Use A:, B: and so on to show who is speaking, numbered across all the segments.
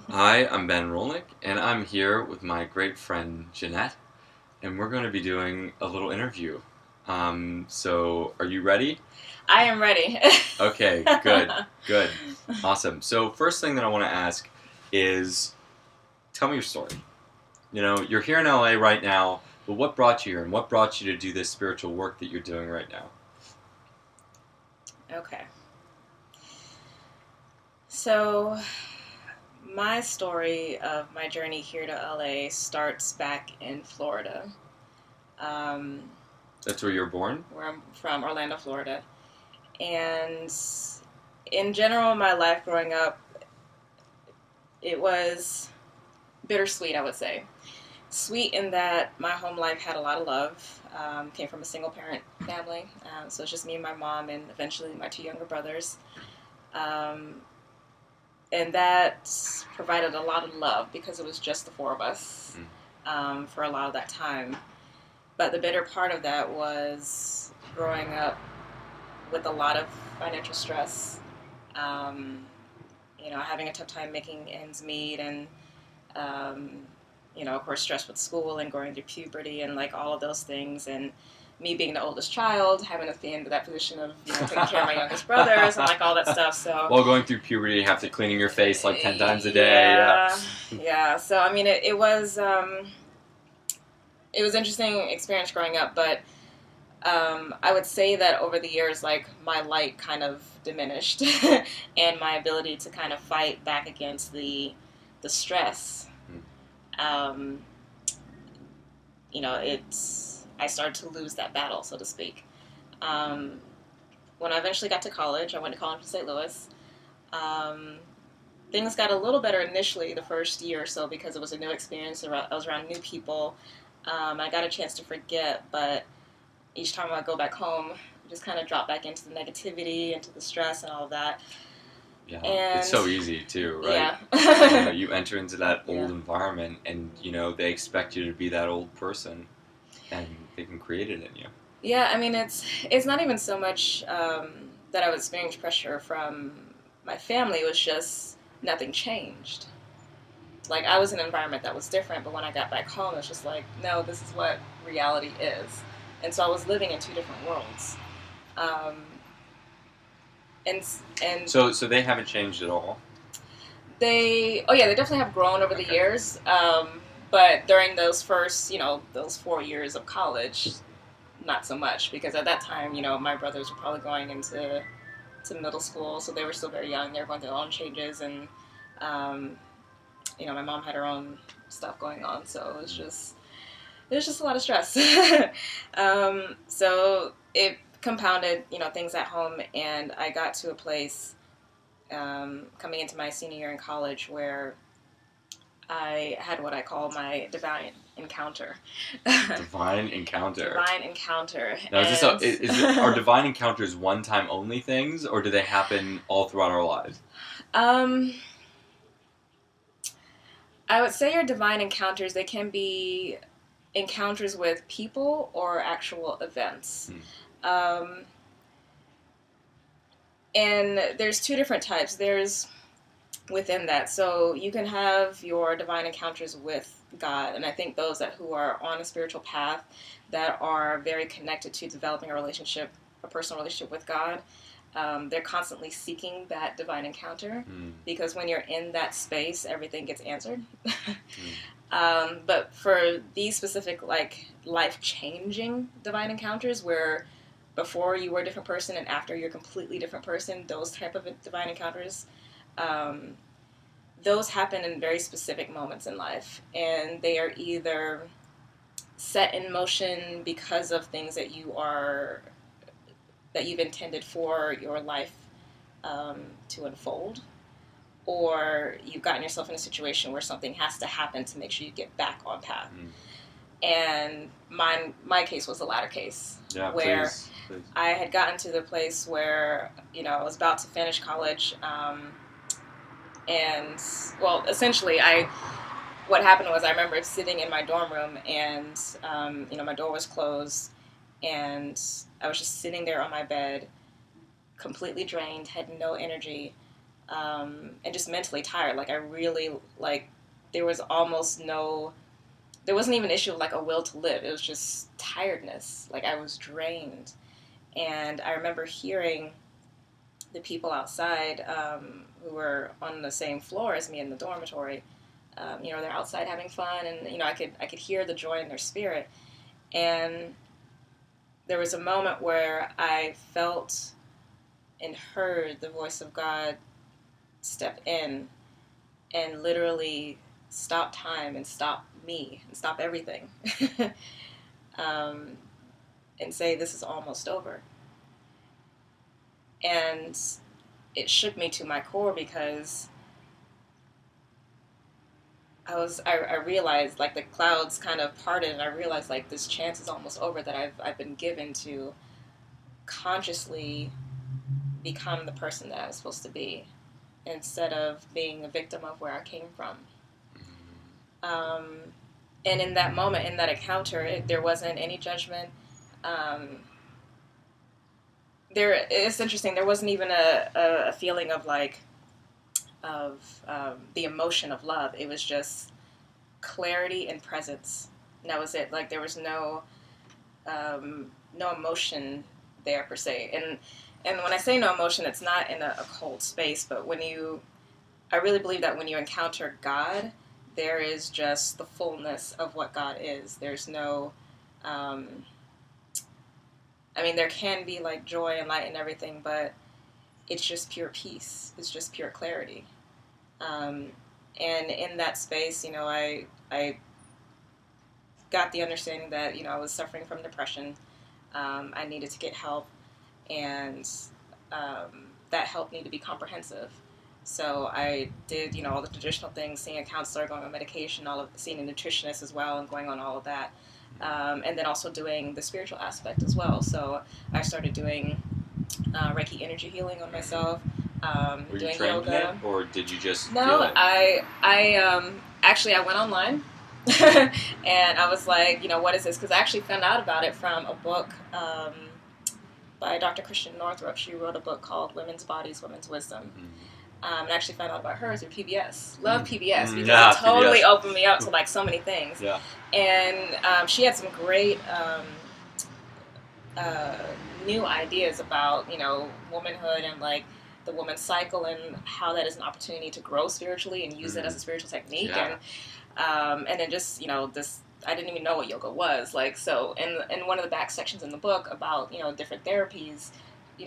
A: Hi, I'm Ben Rolnick, and I'm here with my great friend Jynnette, and we're going to be doing a little interview. So are you ready?
B: I am ready.
A: Okay, good, good, awesome. So first thing that I want to ask is, tell me your story. You know, you're here in LA right now, but what brought you here, and what brought you to do this spiritual work that you're doing right now?
B: Okay. So, my story of my journey here to LA starts back in Florida, um,
A: That's where you were born?
B: where I'm from, Orlando, Florida. And in general, my life growing up, it was bittersweet, I would say. Sweet in that my home life had a lot of love. Came from a single parent family, so it's just me and my mom, and eventually my two younger brothers. Um, and that provided a lot of love because it was just the four of us for a lot of that time. But the bitter part of that was growing up with a lot of financial stress. Um, having a tough time making ends meet, and um, of course, stress with school and going through puberty and like all of those things, and me being the oldest child, having to be into that position of taking care of my youngest brothers and like all that stuff. So
A: While going through puberty, you have to cleaning your face like 10 times a day.
B: yeah, yeah. So I mean, it was interesting experience growing up, but I would say that over the years, like my light kind of diminished, and my ability to kind of fight back against the stress. Um, it's I started to lose that battle, so to speak. Um, when I eventually got to college, I went to college in St. Louis. Um, Things got a little better initially the first year or so because it was a new experience. I was around new people. I got a chance to forget, but each time I go back home, I just kind of drop back into the negativity, into the stress, and all of that.
A: Yeah, it's
B: And
A: so easy too, right?
B: yeah,
A: You enter into that
B: yeah,
A: old environment, and they expect you to be that old person, and they can create it in you.
B: yeah. I mean, it's not even so much that I was experiencing pressure from my family. It was just nothing changed. Like I was in an environment that was different, but when I got back home, it's just like, no, this is what reality is. And so I was living in two different worlds. Um, and and
A: So they haven't changed at all.
B: oh yeah, they definitely have grown over the
A: Okay.
B: years. But during those first, those 4 years of college, not so much because at that time, my brothers were probably going into middle school, so they were still very young. They were going through their own changes, and um, my mom had her own stuff going on, so it was just a lot of stress. So it compounded, things at home, and I got to a place coming into my senior year in college where I had what I call my divine encounter.
A: Divine encounter.
B: Divine encounter.
A: Now, are divine encounters one-time only things, or do they happen all throughout our lives?
B: um, I would say your divine encounters, they can be encounters with people or actual events. Um, and there's two different types. There's within that. So you can have your divine encounters with God, and I think those who are on a spiritual path that are very connected to developing a personal relationship with God, they're constantly seeking that divine encounter because when you're in that space, everything gets answered. But for these specific, like life-changing divine encounters, where before you were a different person and after you're a completely different person, those type of divine encounters. Um, those happen in very specific moments in life, and they are either set in motion because of things that you've intended for your life to unfold, or you've gotten yourself in a situation where something has to happen to make sure you get back on path. And my case was the latter case,
A: Yeah,
B: where
A: please.
B: I had gotten to the place where I was about to finish college. And well, essentially, what happened was I remember sitting in my dorm room, and my door was closed, and I was just sitting there on my bed, completely drained, had no energy, and just mentally tired. Like I really, like, there was almost no, there wasn't even an issue of like a will to live. It was just tiredness. Like I was drained. And I remember hearing the people outside who were on the same floor as me in the dormitory. They're outside having fun, and I could hear the joy in their spirit. And there was a moment where I felt and heard the voice of God step in and literally stop time and stop me and stop everything, and say, "This is almost over." And it shook me to my core because I realized, like, the clouds kind of parted, and I realized, like, this chance is almost over that I've been given to consciously become the person that I'm supposed to be instead of being a victim of where I came from. And in that moment, in that encounter, there wasn't any judgment. It's interesting. There wasn't even a feeling of the emotion of love. It was just clarity and presence, and that was it. Like there was no emotion there per se. And when I say no emotion, it's not in a cold space. But I really believe that when you encounter God, there is just the fullness of what God is. There's no there can be like joy and light and everything, but it's just pure peace. It's just pure clarity. And in that space, I got the understanding that, I was suffering from depression. I needed to get help, and that help needed to be comprehensive. So I did, all the traditional things, seeing a counselor, going on medication, seeing a nutritionist as well, and going on all of that. And then also doing the spiritual aspect as well. So I started doing Reiki energy healing on myself.
A: Were
B: doing
A: you trained
B: yoga.
A: in it, or did you just
B: No,
A: feel it?
B: I went online and I was like, what is this? Because I actually found out about it from a book by Dr. Christian Northrup. She wrote a book called Women's Bodies, Women's Wisdom. And I actually found out about her through PBS. Love PBS because it totally opened me up to like so many things.
A: Yeah.
B: And she had some great new ideas about, womanhood and like the woman's cycle and how that is an opportunity to grow spiritually and use it as a spiritual technique.
A: Yeah.
B: And then just, this, I didn't even know what yoga was. Like, so in one of the back sections in the book about, different therapies,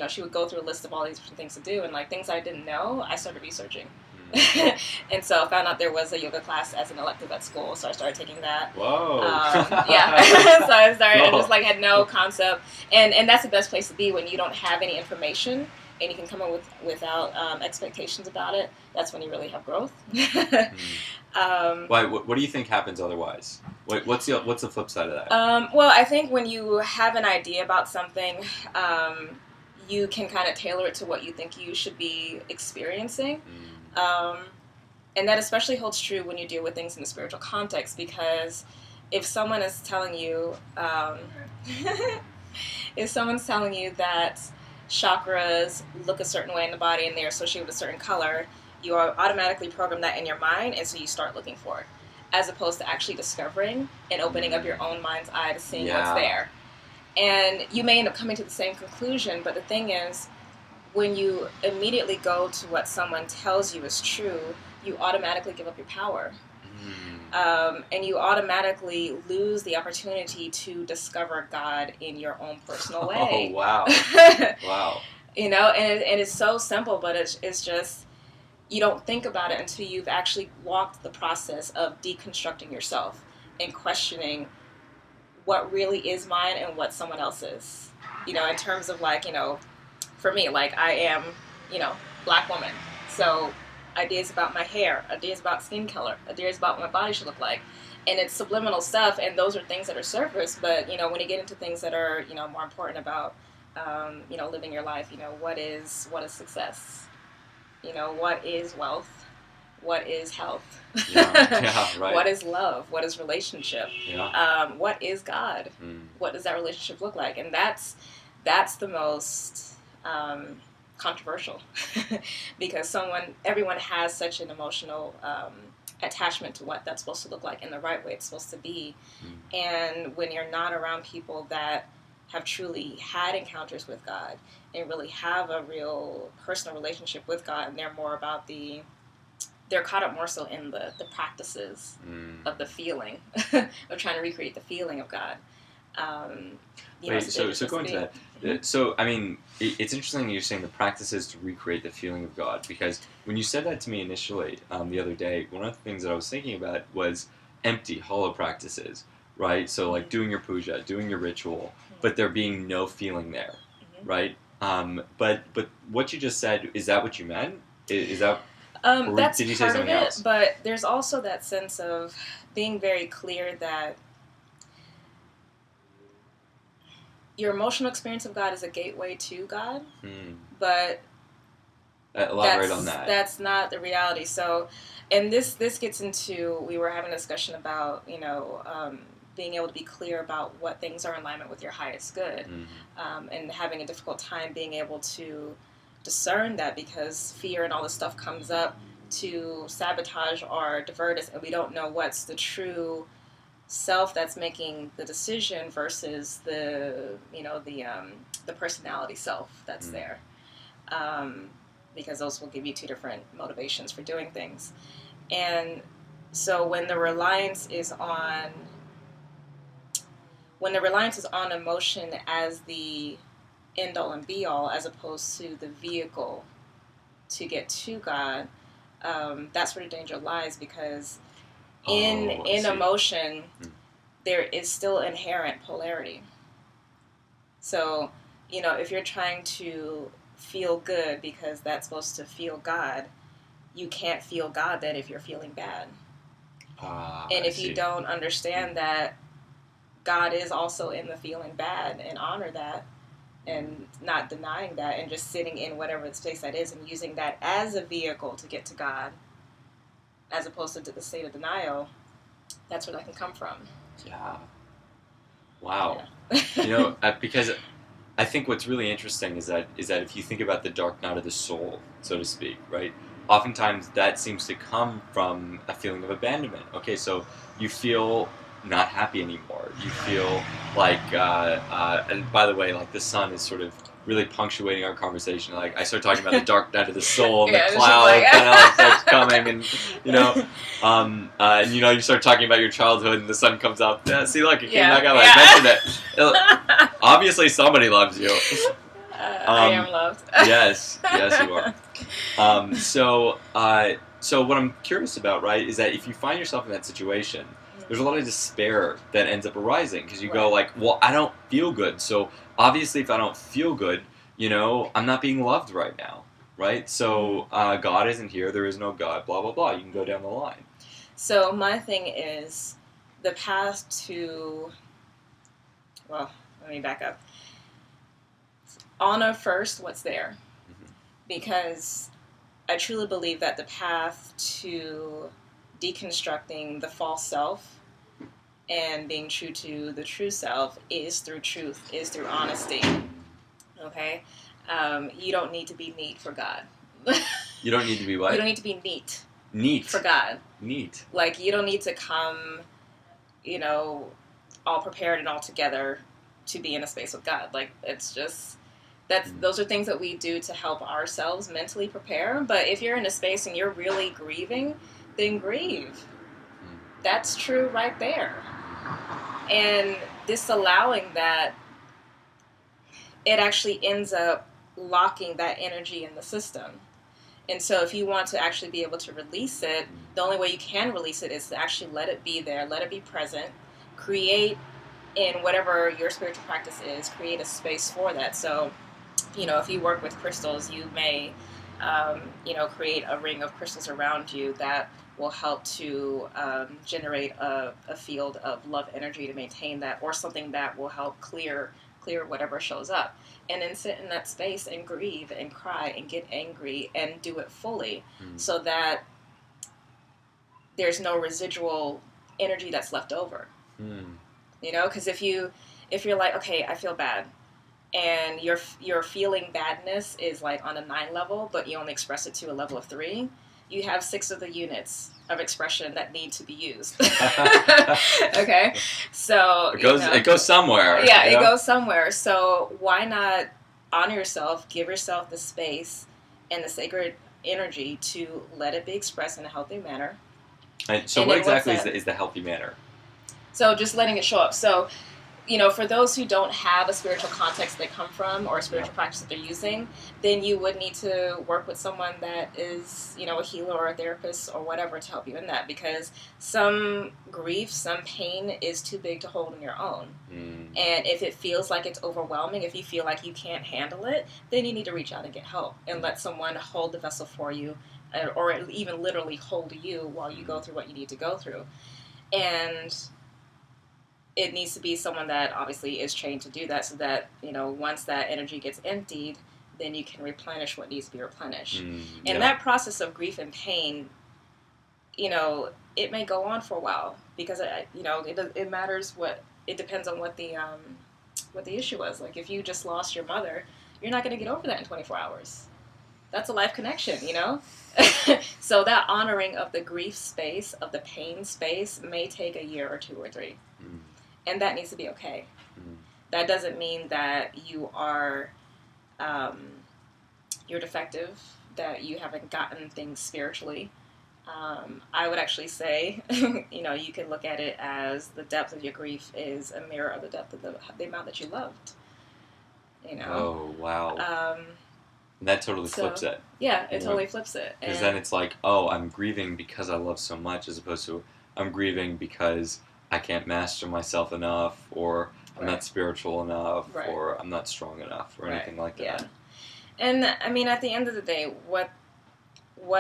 B: she would go through a list of all these different things to do, and like things I didn't know, I started researching. And so I found out there was a yoga class as an elective at school, so I started taking that.
A: Whoa.
B: Yeah. So I started and just like had no concept, and that's the best place to be when you don't have any information and you can come up without expectations about it. That's when you really have growth.
A: Why? What do you think happens otherwise? What's the flip side of that?
B: Well, I think when you have an idea about something, you can kind of tailor it to what you think you should be experiencing. And that especially holds true when you deal with things in the spiritual context, because if someone is telling you, if someone's telling you that chakras look a certain way in the body and they're associated with a certain color, you are automatically program that in your mind, and so you start looking for it, as opposed to actually discovering and opening up your own mind's eye to seeing what's there. And you may end up coming to the same conclusion, but the thing is, when you immediately go to what someone tells you is true, you automatically give up your power. And you automatically lose the opportunity to discover God in your own personal way.
A: Oh, wow. Wow.
B: And it's so simple, but it's just, you don't think about it until you've actually walked the process of deconstructing yourself and questioning what really is mine and what someone else's. In terms of like, for me, like I am, Black woman. So ideas about my hair, ideas about skin color, ideas about what my body should look like. And it's subliminal stuff, and those are things that are surface, but, when you get into things that are, more important about, living your life, what is success? What is wealth? What is health?
A: Yeah, right.
B: What is love? What is relationship?
A: Yeah.
B: What is God? What does that relationship look like? And that's the most controversial because everyone has such an emotional attachment to what that's supposed to look like in the right way it's supposed to be. And when you're not around people that have truly had encounters with God and really have a real personal relationship with God, and they're more about they're caught up more so in the practices of the feeling of trying to recreate the feeling of God.
A: So going to that, so I mean, it's interesting that you're saying the practices to recreate the feeling of God, because when you said that to me initially the other day, one of the things that I was thinking about was empty, hollow practices, right? So like doing your puja, doing your ritual, but there being no feeling there, right? But what you just said, is that what you meant? Is that
B: that's
A: did you say
B: part of
A: something
B: it,
A: else?
B: but there's also that sense of being very clear that your emotional experience of God is a gateway to God, but
A: elaborate on that.
B: That's not the reality. So, and this gets into, we were having a discussion about, being able to be clear about what things are in alignment with your highest good, and having a difficult time being able to discern that, because fear and all this stuff comes up to sabotage or divert us, and we don't know what's the true self that's making the decision versus the personality self that's there, because those will give you two different motivations for doing things. And so when the reliance is on emotion as the end all and be all, as opposed to the vehicle to get to God, that's where the danger lies, because in emotion there is still inherent polarity. So, if you're trying to feel good because that's supposed to feel God, you can't feel God then if you're feeling bad. And if you don't understand that God is also in the feeling bad, and honor that, and not denying that, and just sitting in whatever space that is and using that as a vehicle to get to God, as opposed to the state of denial, that's where that can come from.
A: Yeah. Wow.
B: Yeah.
A: Because I think what's really interesting is that if you think about the dark night of the soul, so to speak, right? Oftentimes that seems to come from a feeling of abandonment. Okay, so you feel not happy anymore. You feel like, and by the way, like the sun is sort of really punctuating our conversation. Like I start talking about the dark night of the soul, and the cloud kind of like starts coming, and and you start talking about your childhood, and the sun comes up. Yeah, see, look, it came back up. I mentioned it. Obviously, somebody loves you.
B: I am loved.
A: Yes, you are. So what I'm curious about, right, is that if you find yourself in that situation, there's a lot of despair that ends up arising, because you go like, well, I don't feel good. So obviously, if I don't feel good, I'm not being loved right now, right? So God isn't here. There is no God. Blah blah blah. You can go down the line.
B: So my thing is the path to. Well, let me back up. Honor first what's there, because I truly believe that the path to deconstructing the false self and being true to the true self is through truth, is through honesty. Okay? You don't need to be neat for God.
A: You don't need to be what?
B: You don't need to be neat.
A: Neat.
B: For God.
A: Neat.
B: Like, you don't need to come, all prepared and all together to be in a space with God. Like, it's just... Those are things that we do to help ourselves mentally prepare. But if you're in a space and you're really grieving, then grieve. That's true right there. And disallowing that, it actually ends up locking that energy in the system. And so if you want to actually be able to release it, the only way you can release it is to actually let it be there, let it be present, create in whatever your spiritual practice is, create a space for that. So, if you work with crystals, you may, create a ring of crystals around you that will help to generate a field of love energy to maintain that, or something that will help clear whatever shows up. And then sit in that space and grieve and cry and get angry and do it fully, so that there's no residual energy that's left over. Because if you're like, okay, I feel bad, and your feeling badness is like on a 9 level, but you only express it to a level of 3, you have 6 of the units of expression that need to be used. Okay, so
A: it goes somewhere.
B: Yeah, it goes somewhere. So why not honor yourself, give yourself the space and the sacred energy to let it be expressed in a healthy manner.
A: And so what exactly is the healthy manner?
B: So just letting it show up. So, for those who don't have a spiritual context they come from or a spiritual practice that they're using, then you would need to work with someone that is, a healer or a therapist or whatever to help you in that, because some grief, some pain is too big to hold on your own. And if it feels like it's overwhelming, if you feel like you can't handle it, then you need to reach out and get help and let someone hold the vessel for you, or even literally hold you while you go through what you need to go through. And it needs to be someone that obviously is trained to do that, so that, once that energy gets emptied, then you can replenish what needs to be replenished. And that process of grief and pain, it may go on for a while, because, it matters it depends on what the issue was. Like, if you just lost your mother, you're not going to get over that in 24 hours. That's a life connection, So that honoring of the grief space, of the pain space, may take a year or 2 or 3. And that needs to be okay. That doesn't mean that you are, you're defective, that you haven't gotten things spiritually. I would actually say, you can look at it as the depth of your grief is a mirror of the depth of the amount that you loved.
A: Oh, wow. That totally flips it.
B: Yeah, it totally flips it.
A: Because then it's like, oh, I'm grieving because I love so much, as opposed to I'm grieving because I can't master myself enough, or I'm not spiritual enough, or I'm not strong enough, or anything like that.
B: Yeah. And, at the end of the day, what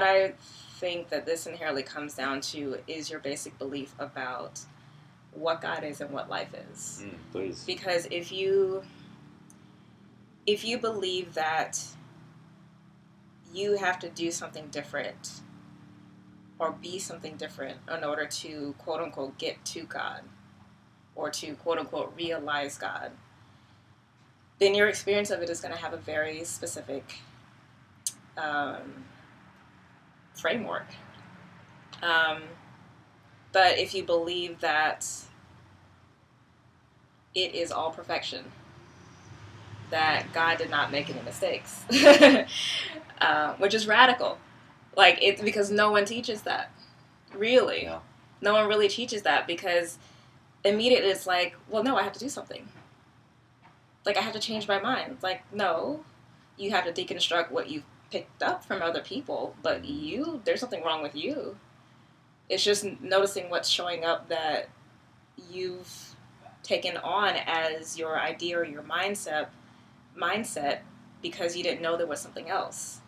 B: I think that this inherently comes down to is your basic belief about what God is and what life is.
A: Please.
B: Because if you believe that you have to do something different or be something different in order to, quote-unquote, get to God, or to, quote-unquote, realize God, then your experience of it is going to have a very specific framework. But if you believe that it is all perfection, that God did not make any mistakes, which is radical. Because no one teaches that, really. Yeah. No one really teaches that, because immediately it's like, well, no, I have to do something. I have to change my mind. No, you have to deconstruct what you've picked up from other people, but there's something wrong with you. It's just noticing what's showing up that you've taken on as your idea or your mindset, because you didn't know there was something else.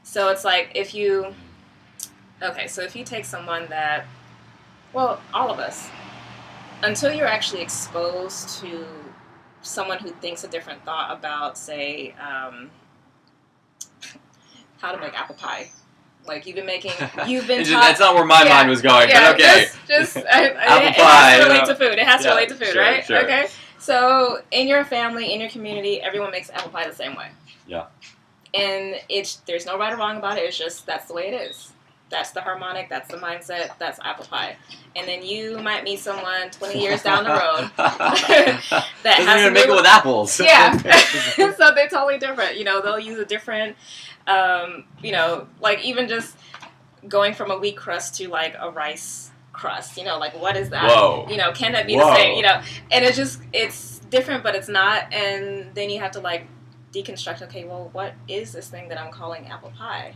B: So it's like, if you take someone that, well, all of us, until you're actually exposed to someone who thinks a different thought about, say, how to make apple pie. You've been taught.
A: That's not where my mind was going, but okay. Apple pie.
B: It has to relate to food. It has to relate to food,
A: sure,
B: right?
A: Sure.
B: Okay. So in your family, in your community, everyone makes apple pie the same way.
A: Yeah.
B: And there's no right or wrong about it. It's just, that's the way it is. That's the harmonic, that's the mindset, that's apple pie. And then you might meet someone 20 years down the road that
A: doesn't even make it with apples.
B: Yeah. So they're totally different. They'll use a different, even just going from a wheat crust to a rice crust. What is that?
A: Whoa.
B: Can that be the same? And it's different, but it's not. And then you have to deconstruct, okay, well, what is this thing that I'm calling apple pie?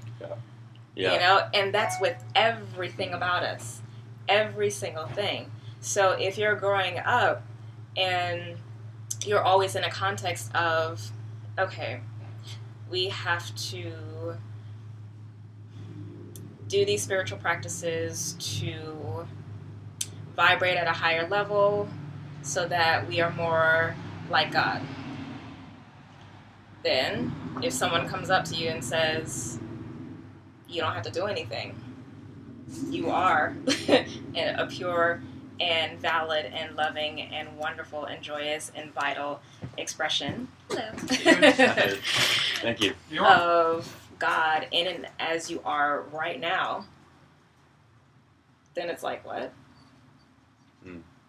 A: Yeah.
B: And that's with everything about us. Every single thing. So if you're growing up and you're always in a context of, okay, we have to do these spiritual practices to vibrate at a higher level so that we are more like God. Then, if someone comes up to you and says, you don't have to do anything, you are a pure and valid and loving and wonderful and joyous and vital expression. Hello.
A: Thank you.
B: Of God in and as you are right now, then it's like, what?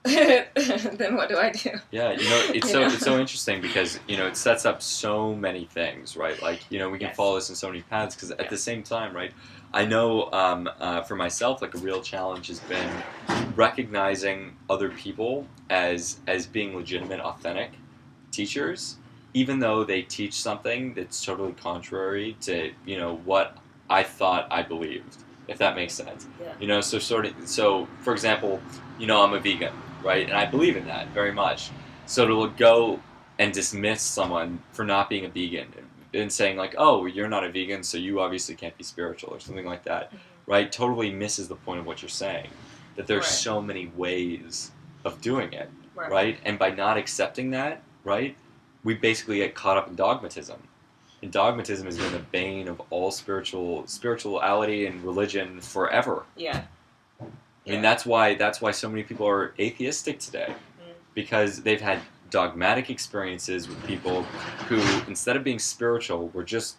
B: Then what do I do?
A: Yeah, it's so interesting because it sets up so many things, right? Like we can follow this in so many paths because at the same time, right? I know for myself, like a real challenge has been recognizing other people as being legitimate, authentic teachers, even though they teach something that's totally contrary to what I thought I believed. If that makes sense,
B: Yeah.
A: So for example, I'm a vegan, right, and I believe in that very much. So to go and dismiss someone for not being a vegan and saying like, oh, you're not a vegan, so you obviously can't be spiritual or something like that, right? Totally misses the point of what you're saying. That there's so many ways of doing it, right? And by not accepting that, right, we basically get caught up in dogmatism. And dogmatism has been the bane of all spirituality and religion forever.
B: Yeah.
A: I mean, that's why so many people are atheistic today, because they've had dogmatic experiences with people who, instead of being spiritual, were just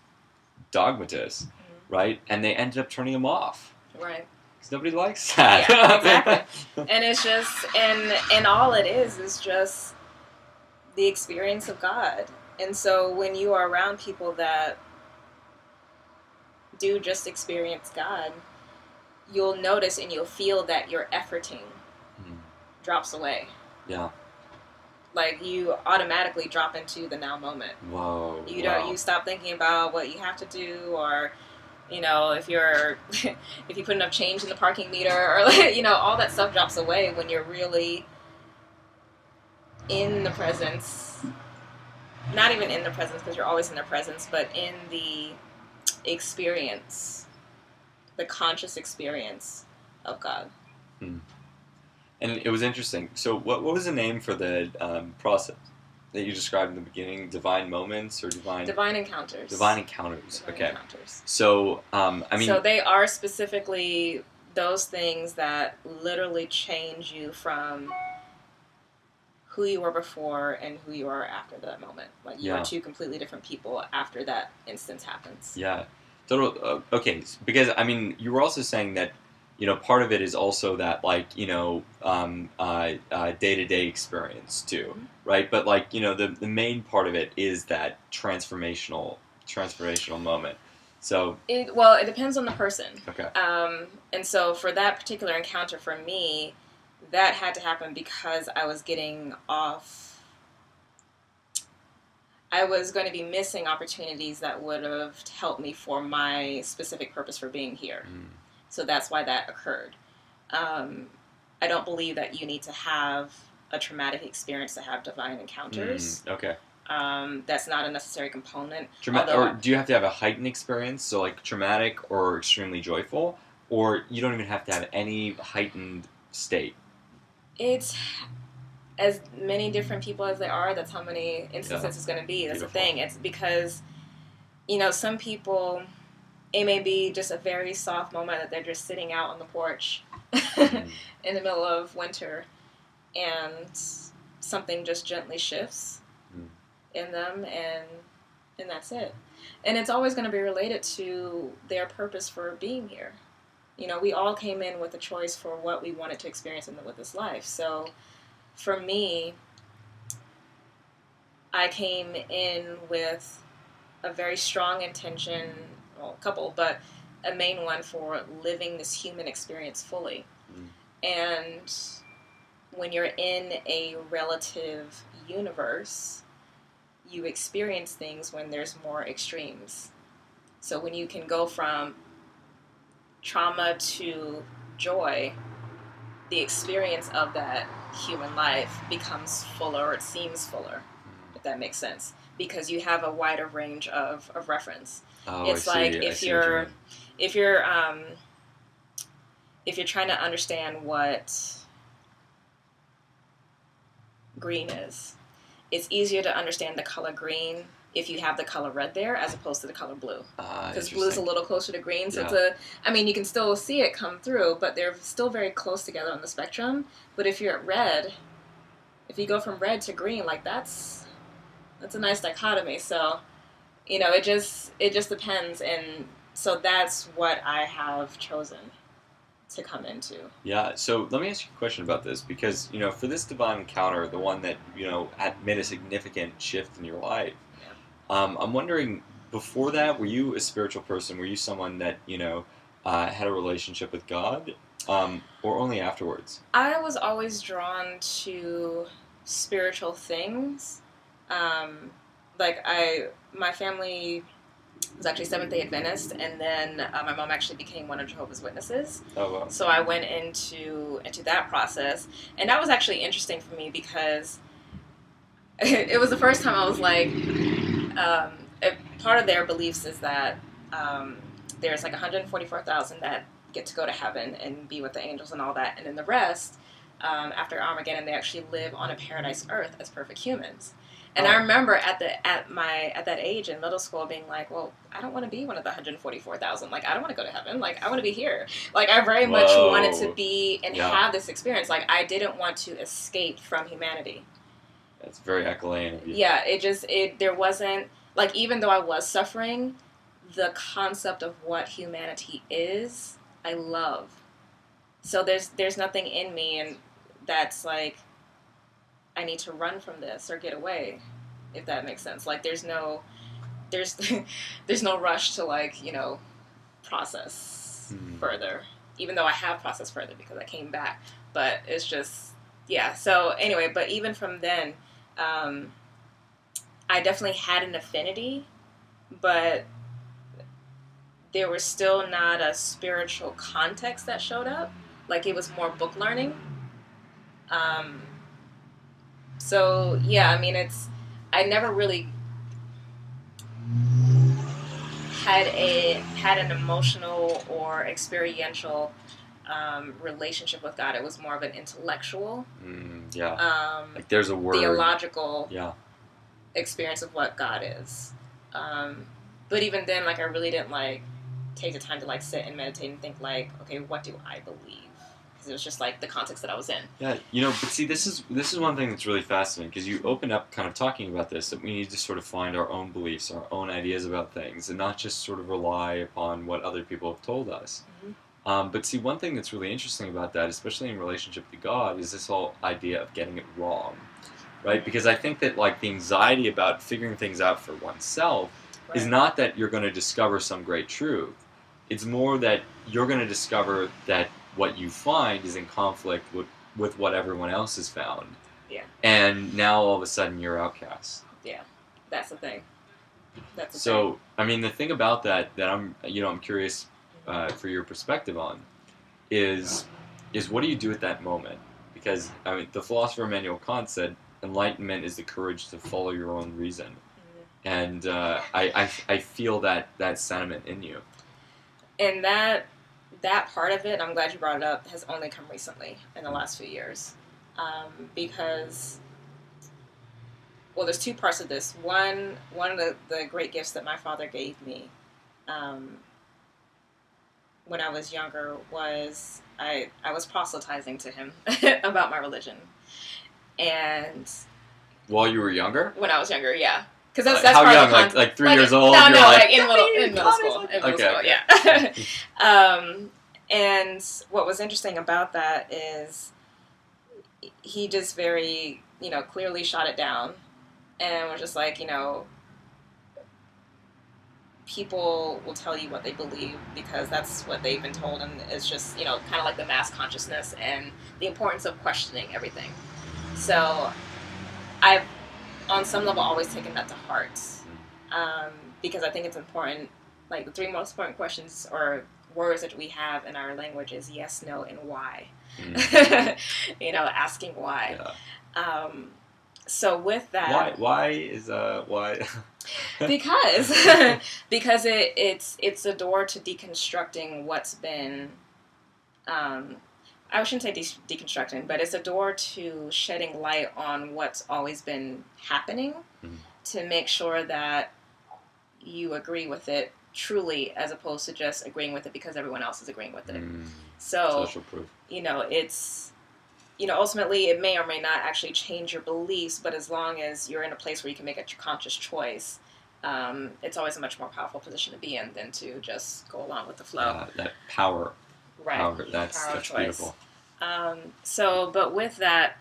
A: dogmatists, right? And they ended up turning them off.
B: Right.
A: Because nobody likes that.
B: Yeah, exactly. And it's just, and all it is just the experience of God. And so when you are around people that do just experience God, you'll notice and you'll feel that your efforting drops away.
A: Yeah.
B: Like you automatically drop into the now moment.
A: Whoa.
B: You stop thinking about what you have to do, or if you put enough change in the parking meter, or all that stuff drops away when you're really in the presence. Not even in the presence, because you're always in their presence, but in the experience, the conscious experience of God.
A: And it was interesting. So what was the name for the process that you described in the beginning? Divine moments or divine
B: encounters.
A: Divine encounters.
B: Divine
A: okay.
B: Encounters.
A: So
B: so they are specifically those things that literally change you from who you were before and who you are after that moment. Like you are two completely different people after that instance happens.
A: Yeah. Okay, because you were also saying that part of it is also that day-to-day experience too, right? But the main part of it is that transformational moment. So
B: it depends on the person.
A: Okay.
B: And so for that particular encounter for me, that had to happen because I was getting off. I was going to be missing opportunities that would have helped me for my specific purpose for being here. So that's why that occurred. I don't believe that you need to have a traumatic experience to have divine encounters.
A: Okay.
B: That's not a necessary component.
A: Or do you have to have a heightened experience, so like traumatic or extremely joyful, or you don't even have to have any heightened state?
B: It's as many different people as there are. That's how many instances it's going to be. That's the thing. It's because, some people, it may be just a very soft moment that they're just sitting out on the porch in the middle of winter, and something just gently shifts in them, and that's it. And it's always going to be related to their purpose for being here. We all came in with a choice for what we wanted to experience with this life. So for me, I came in with a very strong intention, well, a couple, but a main one for living this human experience fully. And when you're in a relative universe, you experience things when there's more extremes. So when you can go from trauma to joy, the experience of that human life becomes fuller, or it seems fuller, if that makes sense, because you have a wider range of reference. It's like if you're trying to understand what green is, it's easier to understand the color green if you have the color red there as opposed to the color blue. Because blue is a
A: Interesting.
B: little closer to green, so
A: Yeah.
B: you can still see it come through, but they're still very close together on the spectrum. But if you're at red, if you go from red to green, like that's a nice dichotomy. So, it just depends, and so that's what I have chosen to come into.
A: Yeah, so let me ask you a question about this because, for this divine encounter, the one that, had made a significant shift in your life, I'm wondering, before that, were you a spiritual person? Were you someone that, had a relationship with God, or only afterwards?
B: I was always drawn to spiritual things. My family was actually Seventh-day Adventist, and then my mom actually became one of Jehovah's Witnesses.
A: Oh, wow.
B: So I went into that process, and that was actually interesting for me because it was the first time I was like, part of their beliefs is that there's like 144,000 that get to go to heaven and be with the angels and all that, and then the rest, after Armageddon, they actually live on a paradise earth as perfect humans. And I remember at that age in middle school being like, well, I don't want to be one of the 144,000. Like, I don't want to go to heaven. Like, I want to be here. Like, I very much wanted to be and have this experience. Like, I didn't want to escape from humanity.
A: That's very Echelon of you.
B: Yeah, there wasn't, like, even though I was suffering, the concept of what humanity is, I love. So there's nothing in me and that's like, I need to run from this or get away, if that makes sense. Like, there's no rush to, like, process further, even though I have processed further because I came back. But it's just, yeah. So anyway, but even from then, I definitely had an affinity, but there was still not a spiritual context that showed up. Like, it was more book learning. So, yeah, I mean, I never really had an emotional or experiential relationship with God. It was more of an intellectual,
A: like there's a word,
B: theological experience of what God is. But even then, like, I really didn't, like, take the time to, like, sit and meditate and think, like, okay, what do I believe? Because it was just, like, the context that I was in.
A: Yeah, but see, this is one thing that's really fascinating, because you open up kind of talking about this, that we need to sort of find our own beliefs, our own ideas about things, and not just sort of rely upon what other people have told us. Mm-hmm. But see, one thing that's really interesting about that, especially in relationship to God, is this whole idea of getting it wrong, right? Because I think that, like, the anxiety about figuring things out for oneself is not that you're going to discover some great truth. It's more that you're going to discover that what you find is in conflict with what everyone else has found.
B: Yeah.
A: And now all of a sudden you're outcast.
B: Yeah, that's the thing.
A: So, I mean, the thing about that I'm curious for your perspective on is what do you do at that moment? Because, I mean, the philosopher Immanuel Kant said, enlightenment is the courage to follow your own reason. And I feel that sentiment in you. And
B: that part of it, I'm glad you brought it up, has only come recently in the last few years. Because, well, there's two parts of this. One of the great gifts that my father gave me when I was younger was I was proselytizing to him about my religion. And
A: while you were younger?
B: When I was younger, yeah. Because that's
A: how
B: part
A: young?
B: of the concept.
A: Like 3 years old?
B: No,
A: you're
B: like in middle school. In middle school,
A: okay.
B: Yeah. And what was interesting about that is he just very, clearly shot it down and was just like, people will tell you what they believe because that's what they've been told, and it's just, kind of like the mass consciousness and the importance of questioning everything. So I've, on some level, always taken that to heart because I think it's important. Like, the 3 most important questions or words that we have in our language is yes, no, and why. Asking why. Yeah. So with that,
A: why is why?
B: because it's a door to deconstructing what's been. I shouldn't say deconstructing, but it's a door to shedding light on what's always been happening, to make sure that you agree with it truly, as opposed to just agreeing with it because everyone else is agreeing with it. So,
A: social proof.
B: It's, ultimately it may or may not actually change your beliefs, but as long as you're in a place where you can make a conscious choice, it's always a much more powerful position to be in than to just go along with the flow.
A: Yeah, that power.
B: Right.
A: Power. That's
B: choice.
A: beautiful.
B: But with that,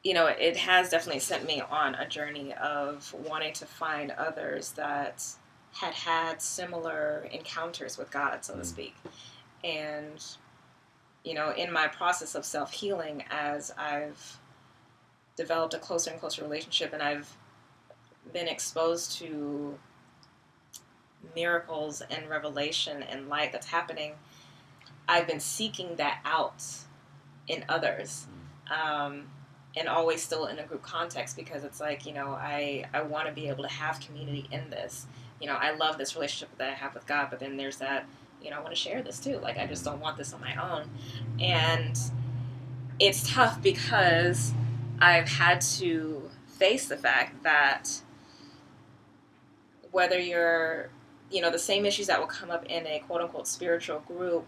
B: it has definitely sent me on a journey of wanting to find others that had similar encounters with God, so to speak. And, in my process of self-healing, as I've developed a closer and closer relationship, and I've been exposed to miracles and revelation and light that's happening, I've been seeking that out in others. And always still in a group context, because it's like, I want to be able to have community in this. I love this relationship that I have with God, but then there's that, I want to share this too. Like, I just don't want this on my own. And it's tough because I've had to face the fact that whether you're, the same issues that will come up in a quote-unquote spiritual group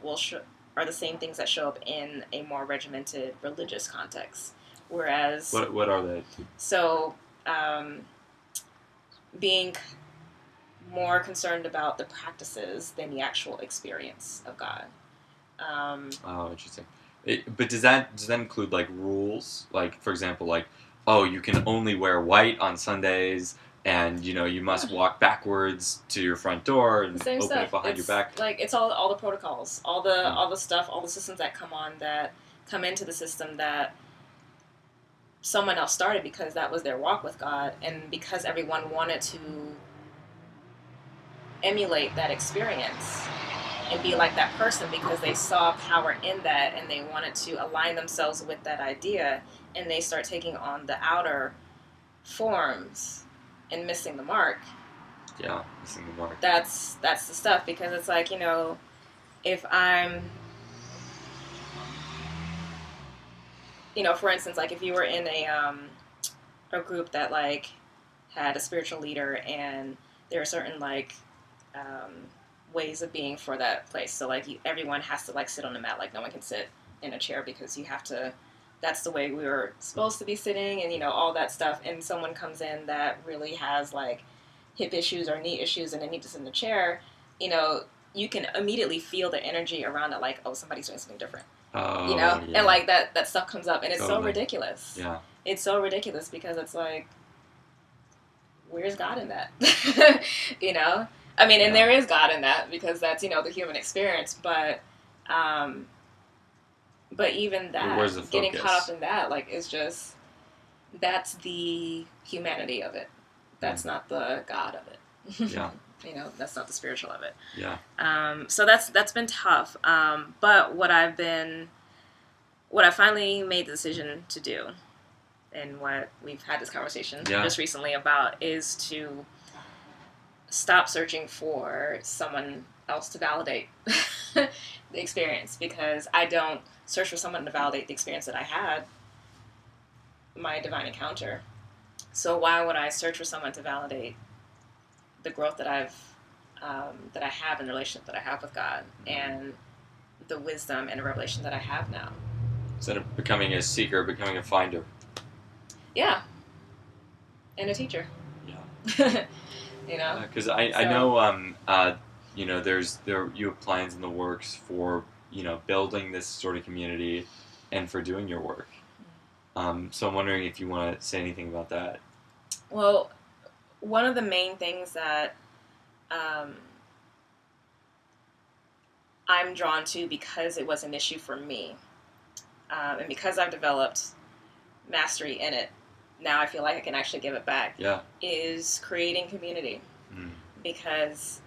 B: are the same things that show up in a more regimented religious context. Whereas...
A: What are they?
B: So, being more concerned about the practices than the actual experience of God.
A: Interesting. But does that include, like, rules? Like, for example, like, you can only wear white on Sundays, and, you must walk backwards to your front door and open it behind your back.
B: Like, it's all the protocols, all the stuff, all the systems that come into the system that someone else started because that was their walk with God, and because everyone wanted to emulate that experience and be like that person because they saw power in that and they wanted to align themselves with that idea, and they start taking on the outer forms and missing the mark.
A: Yeah, missing the mark.
B: That's the stuff, because it's like, if I'm... for instance, like, if you were in a group that, like, had a spiritual leader, and there are certain, like, ways of being for that place. So, like, everyone has to, like, sit on the mat. Like, no one can sit in a chair because you have to... That's the way we were supposed to be sitting, and, all that stuff. And someone comes in that really has, like, hip issues or knee issues, and they need to sit in the chair, you can immediately feel the energy around it, like, oh, somebody's doing something different.
A: Yeah.
B: And, like, that stuff comes up, and it's
A: Totally.
B: so ridiculous.
A: Yeah.
B: It's so ridiculous because it's like, where's God in that? I mean, and there is God in that, because that's, the human experience, but even that,
A: where's the
B: getting
A: focus?
B: caught up in that, like, is just, that's the humanity of it. That's not the God of it.
A: Yeah.
B: That's not the spiritual of it.
A: Yeah.
B: So that's been tough. But what I finally made the decision to do, and what we've had this conversation just recently about, is to stop searching for someone else to validate the experience, because I don't search for someone to validate the experience that I had, my divine encounter. So why would I search for someone to validate the growth that I have in the relationship that I have with God, and the wisdom and the revelation that I have now?
A: Instead of becoming a seeker, becoming a finder.
B: Yeah. And a teacher.
A: Yeah. Because I know, you have plans in the works for, building this sort of community and for doing your work. So I'm wondering if you want to say anything about that.
B: Well, one of the main things that I'm drawn to, because it was an issue for me, and because I've developed mastery in it, now I feel like I can actually give it back, is creating community. Because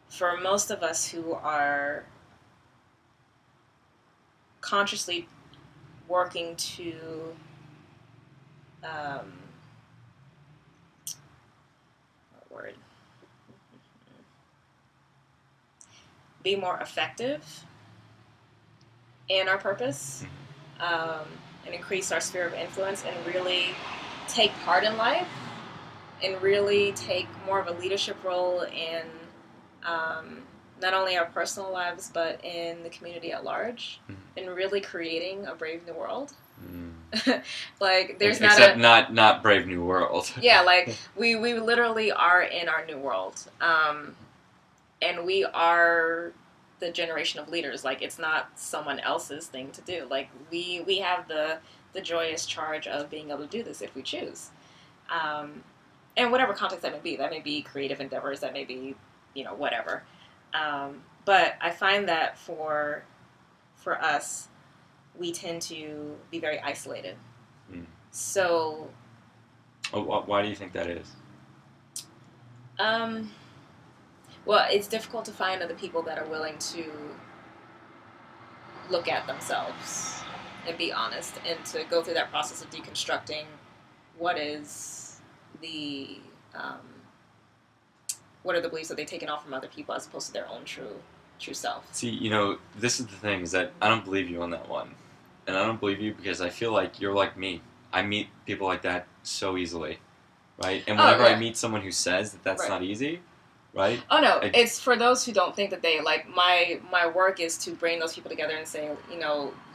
B: for most of us who are consciously working to be more effective in our purpose, and increase our sphere of influence, and really take part in life, really take more of a leadership role in not only our personal lives but in the community at large, and really creating a brave new world. Like there's
A: except not Brave New World.
B: Yeah, like we literally are in our new world, and we are the generation of leaders. Like it's not someone else's thing to do. Like we have the joyous charge of being able to do this if we choose, and whatever context that may be. That may be creative endeavors. That may be whatever. But I find that for us, we tend to be very isolated. So,
A: why do you think that is?
B: Well, it's difficult to find other people that are willing to look at themselves and be honest, and to go through that process of deconstructing what is the what are the beliefs that they've taken off from other people as opposed to their own true self.
A: See, this is the thing, is that I don't believe you on that one. And I don't believe you because I feel like you're like me. I meet people like that so easily, right? And whenever I meet someone who says that that's not easy, right?
B: Oh, no. It's for those who don't think that they, like, my work is to bring those people together and say,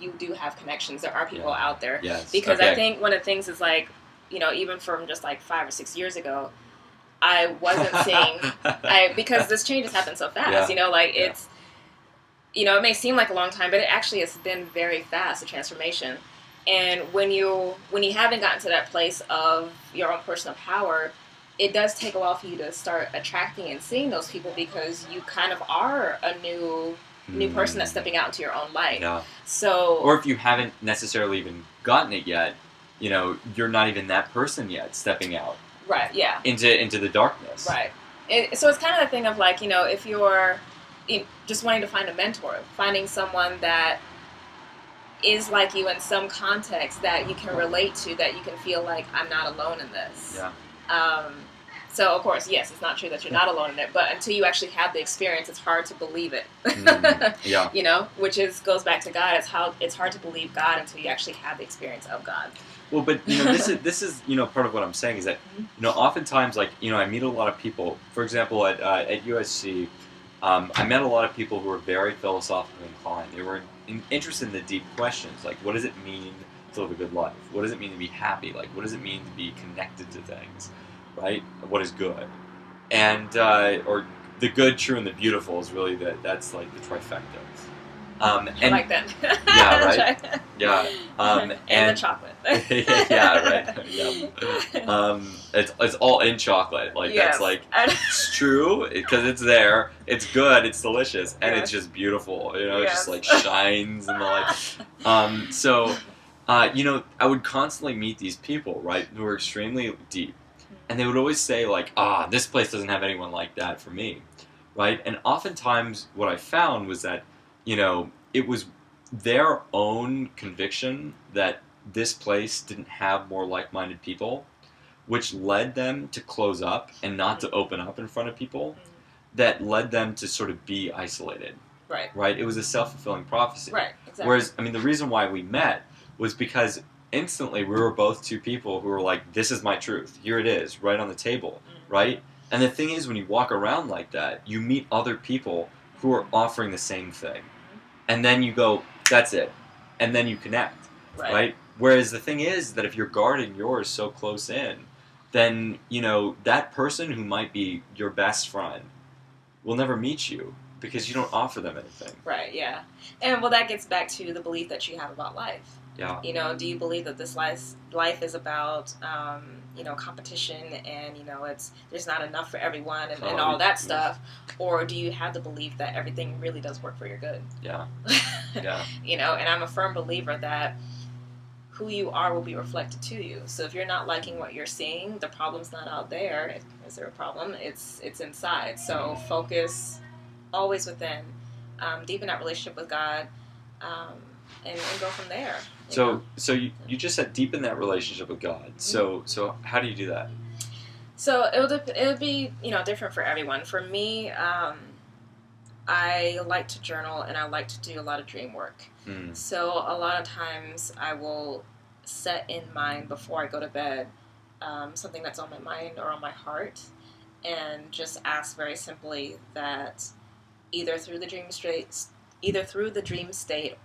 B: you do have connections. There are people out there.
A: Yes.
B: Because I think one of the things is, like, even from just, like, 5 or 6 years ago, I wasn't seeing, because this change has happened so fast, it's, it may seem like a long time, but it actually has been very fast, a transformation. And when you haven't gotten to that place of your own personal power, it does take a while for you to start attracting and seeing those people, because you kind of are a new person that's stepping out into your own light.
A: Yeah.
B: So,
A: or if you haven't necessarily even gotten it yet, you're not even that person yet stepping out.
B: Right. Yeah.
A: Into the darkness.
B: Right. So it's kind of the thing of like, if you're just wanting to find a mentor, finding someone that is like you in some context that you can relate to, that you can feel like, I'm not alone in this.
A: Yeah.
B: So, of course, yes, it's not true that you're not alone in it, but until you actually have the experience, it's hard to believe it.
A: Yeah.
B: Which goes back to God. It's hard to believe God until you actually have the experience of God.
A: Well, but this is part of what I'm saying is that oftentimes, like, I meet a lot of people. For example, at USC, I met a lot of people who were very philosophically inclined. They were interested in the deep questions, like, what does it mean to live a good life? What does it mean to be happy? Like, what does it mean to be connected to things? Right? What is good? And or the good, true, and the beautiful is really that's like the trifecta.
B: And, I like that.
A: Yeah, right. Yeah.
B: And the chocolate.
A: Yeah, right. Yeah. It's all in chocolate. Like that's like it's true because it's there. It's good. It's delicious, and it's just beautiful. It just like shines in the light. So, I would constantly meet these people, right, who were extremely deep. And they would always say, like, this place doesn't have anyone like that for me, right? And oftentimes what I found was that, it was their own conviction that this place didn't have more like-minded people, which led them to close up and not to open up in front of people, that led them to sort of be isolated.
B: Right.
A: Right? It was a self-fulfilling prophecy.
B: Right, exactly.
A: Whereas, the reason why we met was because instantly we were both two people who were like, this is my truth. Here it is, right on the table, right? And the thing is, when you walk around like that, you meet other people who are offering the same thing. And then you go, that's it. And then you connect, right? Whereas the thing is that if you're guarding yours so close in, then, that person who might be your best friend will never meet you because you don't offer them anything. Right,
B: yeah. And, that gets back to the belief that you have about life.
A: Yeah.
B: Do you believe that this life is about, competition and, there's not enough for everyone and all that stuff? Or do you have the belief that everything really does work for your good?
A: Yeah. Yeah.
B: And I'm a firm believer that who you are will be reflected to you. So if you're not liking what you're seeing, the problem's not out there. Is there a problem? It's inside. So focus always within. Deepen that relationship with God. And go from there.
A: So you just said deepen that relationship with God. So how do you do that?
B: So it would be different for everyone. For me, I like to journal and I like to do a lot of dream work. So a lot of times I will set in mind before I go to bed something that's on my mind or on my heart, and just ask very simply that either through the dream state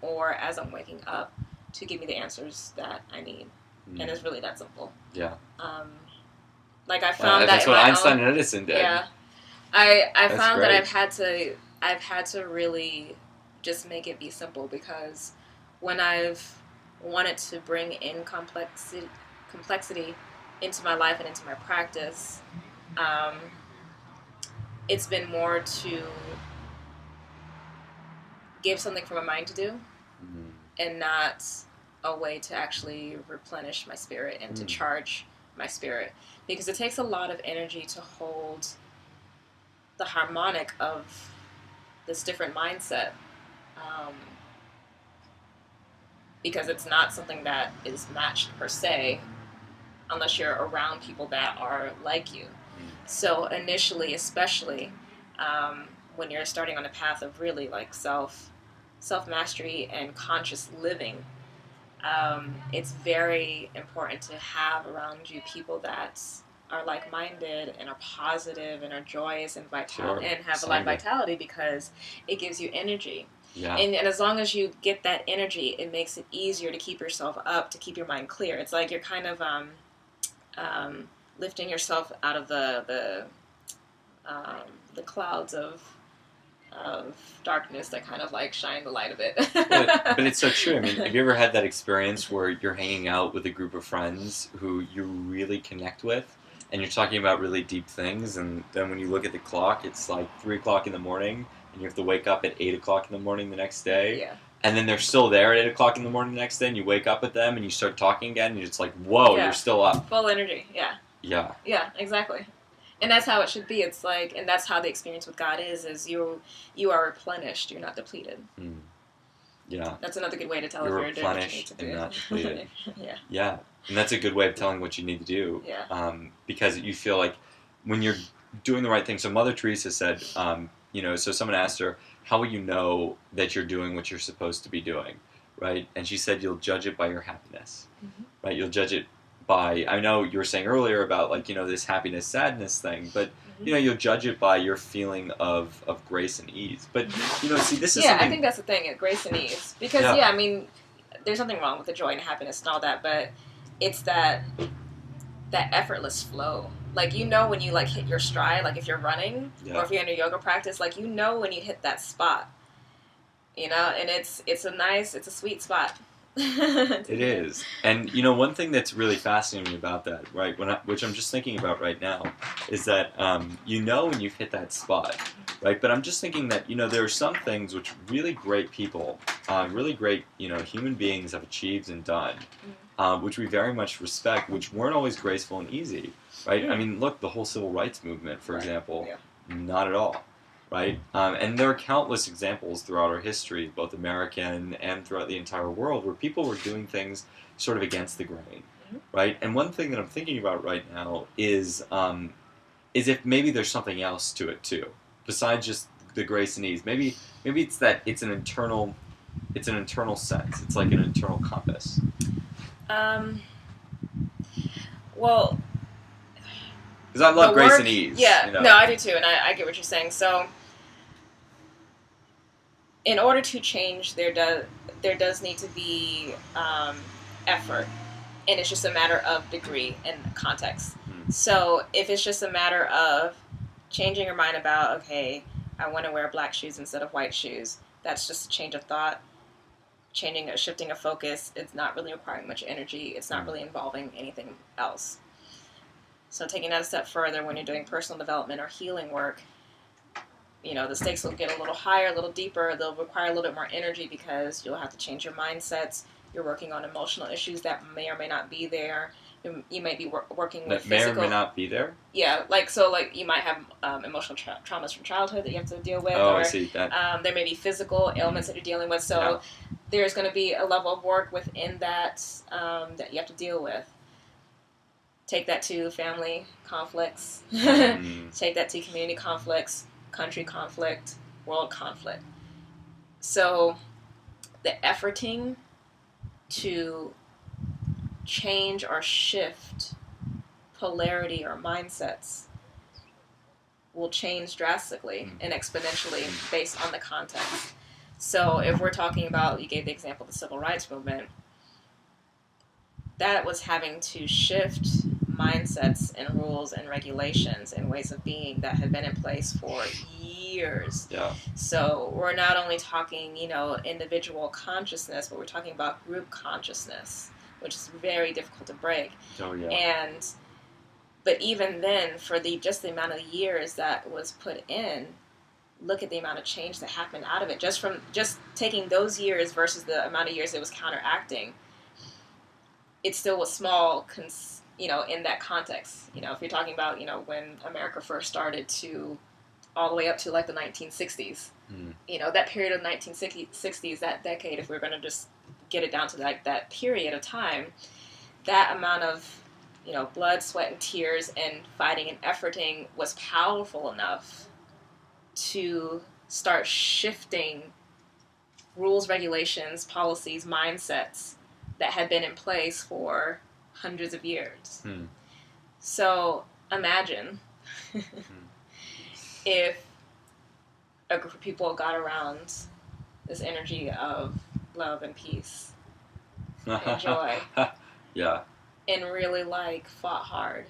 B: or as I'm waking up, to give me the answers that I need. And it's really that simple.
A: Yeah.
B: Like I found
A: that's
B: that
A: what Einstein and Edison did.
B: Yeah. I found
A: great.
B: that I've had to really just make it be simple, because when I've wanted to bring in complexity into my life and into my practice, it's been more to give something for my mind to do, and not a way to actually replenish my spirit and to charge my spirit, because it takes a lot of energy to hold the harmonic of this different mindset, because it's not something that is matched per se unless you're around people that are like you. So initially, especially when you're starting on a path of really like self-mastery and conscious living, it's very important to have around you people that are like-minded and are positive and are joyous and and have a lot of vitality, because it gives you energy.
A: Yeah.
B: And as long as you get that energy, it makes it easier to keep yourself up, to keep your mind clear. It's like you're kind of lifting yourself out of the clouds of darkness that kind of like shine the light a bit.
A: but it's so true. I mean, have you ever had that experience where you're hanging out with a group of friends who you really connect with, and you're talking about really deep things, and then when you look at the clock, it's like 3 o'clock in the morning, and you have to wake up at 8 o'clock in the morning the next day?
B: Yeah.
A: And then they're still there at 8 o'clock in the morning the next day, and you wake up with them, and you start talking again, and you're just like, whoa, You're still up.
B: Full energy, yeah.
A: Yeah.
B: Yeah, exactly. And that's how it should be. It's like, and that's how the experience with God is you are replenished, you're not depleted.
A: Yeah.
B: That's another good way to tell
A: you're
B: if you're
A: replenished and not depleted.
B: Yeah.
A: Yeah. And that's a good way of telling what you need to do.
B: Yeah.
A: Because you feel like when you're doing the right thing. So Mother Teresa said, so someone asked her, how will you know that you're doing what you're supposed to be doing, right? And she said, you'll judge it by your happiness, right? You'll judge it by, I know you were saying earlier about like, this happiness, sadness thing, but you'll judge it by your feeling of grace and ease. But, see, this is
B: Yeah,
A: something...
B: I think that's the thing, grace and ease. Because, I mean, there's nothing wrong with the joy and happiness and all that, but it's that effortless flow. Like, when you, like, hit your stride, like, if you're running, or if you're in a yoga practice, like, when you hit that spot, and it's a sweet spot.
A: It is. And, one thing that's really fascinating about that, right, which I'm just thinking about right now, is that, when you've hit that spot, right, but I'm just thinking that, there are some things which really great people, really great, human beings have achieved and done, which we very much respect, which weren't always graceful and easy, right? I mean, look, the whole civil rights movement, for example, not at all. Right? And there are countless examples throughout our history, both American and throughout the entire world, where people were doing things sort of against the grain, right? And one thing that I'm thinking about right now is if maybe there's something else to it too, besides just the grace and ease. Maybe it's that it's an internal sense. It's like an internal compass.
B: Well,
A: because I love grace and ease.
B: Yeah, no, I do too, and I get what you're saying. So, in order to change, there does need to be effort, and it's just a matter of degree and context. So, if it's just a matter of changing your mind about, okay, I want to wear black shoes instead of white shoes, that's just a change of thought, shifting a focus. It's not really requiring much energy. It's not really involving anything else. So taking that a step further, when you're doing personal development or healing work, the stakes will get a little higher, a little deeper. They'll require a little bit more energy because you'll have to change your mindsets. You're working on emotional issues that may or may not be there. You may be working with physical...
A: May or may not be there?
B: Yeah, you might have emotional traumas from childhood that you have to deal with.
A: I see that.
B: There may be physical ailments that you're dealing with. So there's going to be a level of work within that that you have to deal with. Take that to family conflicts. Take that to community conflicts, country conflict, world conflict. So the efforting to change or shift polarity or mindsets will change drastically and exponentially based on the context. So if we're talking about, you gave the example of the civil rights movement, that was having to shift mindsets and rules and regulations and ways of being that had been in place for years.
A: Yeah.
B: So we're not only talking, individual consciousness, but we're talking about group consciousness, which is very difficult to break.
A: Oh, yeah.
B: But even then, for just the amount of years that was put in, look at the amount of change that happened out of it. Just taking those years versus the amount of years it was counteracting, it still was small, in that context. If you're talking about, when America first started to all the way up to like the 1960s, that period of 1960s, that decade, if we're going to just get it down to like that period of time, that amount of, blood, sweat, and tears and fighting and efforting was powerful enough to start shifting rules, regulations, policies, mindsets that had been in place for hundreds of years. So imagine if a group of people got around this energy of love and peace and joy.
A: Yeah.
B: And really fought hard.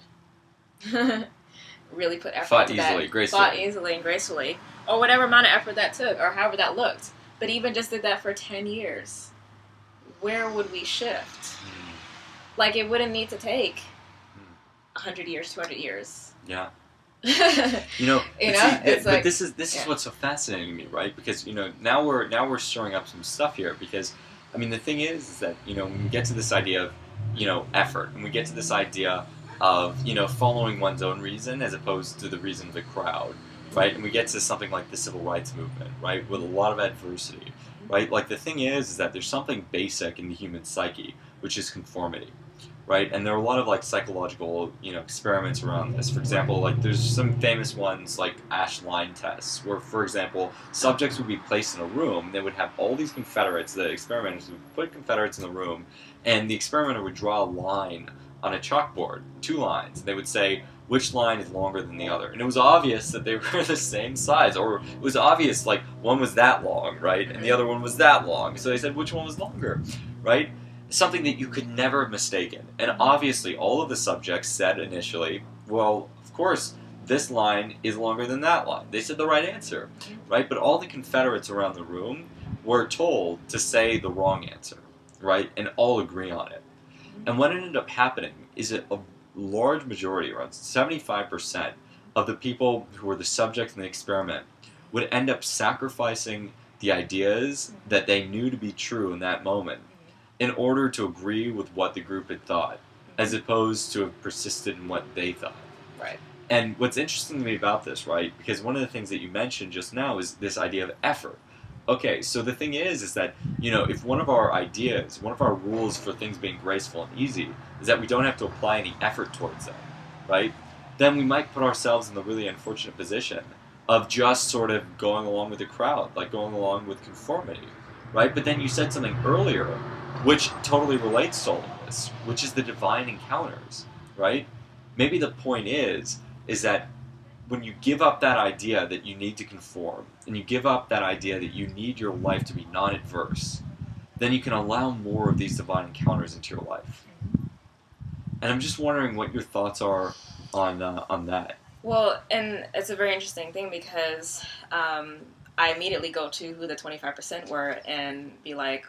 B: Really put effort
A: Fought
B: into
A: easily,
B: that.
A: gracefully.
B: Fought easily and gracefully. Or whatever amount of effort that took, or however that looked. But even just did that for 10 years. Where would we shift? It wouldn't need to take 100 years, 200 years.
A: Yeah.
B: But
A: this is what's so fascinating to me, right? Because now we're stirring up some stuff here. Because the thing is that when we get to this idea of effort, and we get to this idea of following one's own reason as opposed to the reason of the crowd, right? And we get to something like the civil rights movement, right, with a lot of adversity, right? The thing is that there's something basic in the human psyche, which is conformity. Right, and there are a lot of psychological experiments around this. For example, there's some famous ones like Ash line tests, where, for example, subjects would be placed in a room. They would have all these Confederates. The experimenters would put Confederates in the room, and the experimenter would draw a line on a chalkboard, 2 lines. They would say which line is longer than the other, and it was obvious that they were the same size, or it was obvious one was that long, right, and the other one was that long. So they said which one was longer, right? Something that you could never have mistaken. And obviously, all of the subjects said initially, well, of course, this line is longer than that line. They said the right answer, right? But all the Confederates around the room were told to say the wrong answer, right? And all agree on it. And what ended up happening is that a large majority, around 75% of the people who were the subjects in the experiment would end up sacrificing the ideas that they knew to be true in that moment in order to agree with what the group had thought, as opposed to have persisted in what they thought.
B: Right.
A: And what's interesting to me about this, right, because one of the things that you mentioned just now is this idea of effort. Okay, so the thing is that, if one of our ideas, one of our rules for things being graceful and easy is that we don't have to apply any effort towards them, right, then we might put ourselves in the really unfortunate position of just sort of going along with the crowd, going along with conformity, right? But then you said something earlier which totally relates to all of this, which is the divine encounters, right? Maybe the point is that when you give up that idea that you need to conform, and you give up that idea that you need your life to be non-adverse, then you can allow more of these divine encounters into your life. And I'm just wondering what your thoughts are on that.
B: Well, and it's a very interesting thing because I immediately go to who the 25% were and be like,